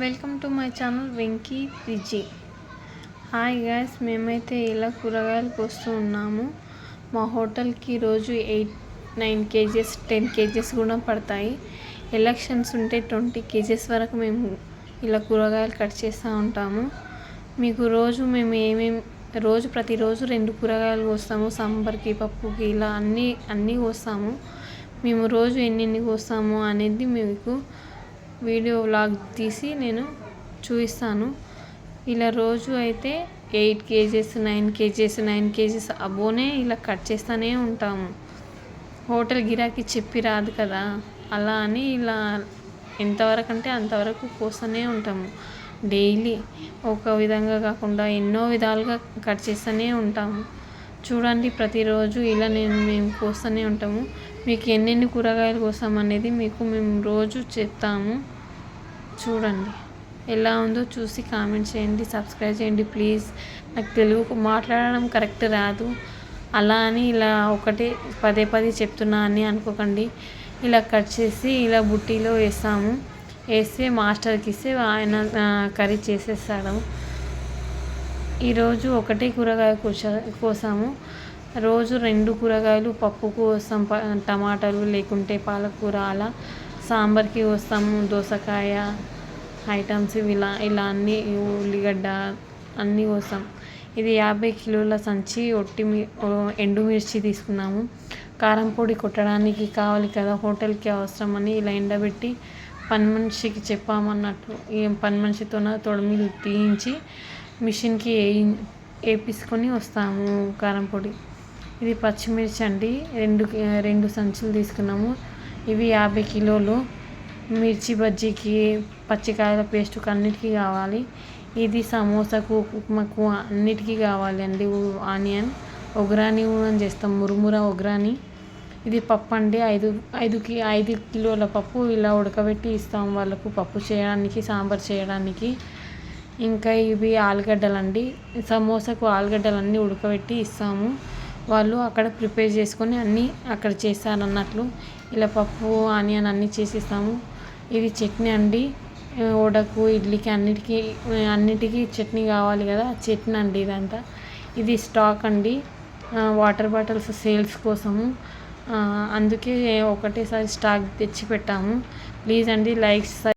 Welcome to my channel Venky Viji. Hi guys, మేమైతే ఇలా కూరగాయలు కోస్తూ ఉన్నాము. మా హోటల్కి రోజు 8-9 కేజెస్ 10 కేజెస్ కూడా పడతాయి. ఎలక్షన్స్ ఉంటే 20 కేజెస్ వరకు మేము ఇలా కూరగాయలు కట్ చేస్తూ ఉంటాము. మీకు రోజు మేము ప్రతిరోజు 2 కూరగాయలు కోస్తాము. సాంబార్కి, పప్పుకి ఇలా అన్నీ కోస్తాము. మేము రోజు ఎన్ని కోస్తాము అనేది మీకు వీడియో వ్లాగ్ తీసి నేను చూపిస్తాను. ఇలా రోజు అయితే 8 కేజెస్ 9 కేజెస్ అబోనే ఇలా కట్ చేస్తూనే ఉంటాము. హోటల్ గిరాకీ చెప్పి రాదు కదా, అలా అని ఇలా ఎంతవరకు అంటే అంతవరకు కోస్తూనే ఉంటాము. డైలీ ఒక విధంగా కాకుండా ఎన్నో విధాలుగా కట్ చేస్తూనే ఉంటాము. చూడండి, ప్రతిరోజు ఇలా మేము కోస్తూనే ఉంటాము. మీకు ఎన్నెన్ని కూరగాయలు కోస్తామనేది మీకు మేము రోజు చెప్తాము. చూడండి ఎలా ఉందో చూసి కామెంట్ చేయండి, సబ్స్క్రైబ్ చేయండి ప్లీజ్. నాకు తెలుగు మాట్లాడడం కరెక్ట్ రాదు, అలా అని ఇలా ఒకటే పదే చెప్తున్నా అని అనుకోకండి. ఇలా కట్ చేసి ఇలా బుట్టీలో వేస్తే మాస్టర్కి ఇస్తే ఆయన కర్రీ చేసేస్తాడు. ఈరోజు ఒకటే కూరగాయ కోసాము. రోజు 2 కూరగాయలు పప్పుకు కోస్తాం, టమాటాలు లేకుంటే పాలకూర, అలా సాంబార్కి కోస్తాము. దోసకాయ ఐటమ్స్ ఇలా అన్నీ, ఉల్లిగడ్డ అన్నీ కోస్తాం. ఇది 50 కిలోల సంచి ఎండుమిర్చి తీసుకున్నాము. కారం పొడి కొట్టడానికి కావాలి కదా, హోటల్కి అవసరం అని ఇలా ఎండబెట్టి పని మనిషికి చెప్పామన్నట్టు పని మనిషితోన తొడిమిలు తీయించి మిషన్కి వేపించుకొని వస్తాము కారం పొడి. ఇది పచ్చిమిర్చి అండి, 2 సంచులు తీసుకున్నాము. ఇవి 50 కిలోలు. మిర్చి బజ్జీకి, పచ్చికాయల పేస్టుకు అన్నిటికీ కావాలి. ఇది సమోసాకు, ఉప్మాకు అన్నిటికీ కావాలి అండి. ఆనియన్ ఒగ్రాని కూడా చేస్తాం, మురుముర ఒగ్రాని. ఇది పప్పు అండి, 5 కిలోల పప్పు ఇలా ఉడకబెట్టి ఇస్తాం వాళ్ళకు, పప్పు చేయడానికి, సాంబార్ చేయడానికి. ఇంకా ఇవి ఆలుగడ్డలు అండి, సమోసాకు ఆలుగడ్డలన్నీ ఉడకబెట్టి ఇస్తాము. వాళ్ళు అక్కడ ప్రిపేర్ చేసుకొని అన్నీ అక్కడ చేస్తారన్నట్లు. ఇలా పప్పు ఆనియన్ అన్నీ చేసిస్తాము. ఇది చట్నీ అండి, వడకు, ఇడ్లీకి అన్నిటికీ చట్నీ కావాలి కదా, చట్నీ అండి ఇదంతా. ఇది స్టాక్ అండి, వాటర్ బాటిల్స్ సేల్స్ కోసము, అందుకే ఒకటేసారి స్టాక్ తెచ్చి పెట్టాము. ప్లీజ్ అండి, లైక్స్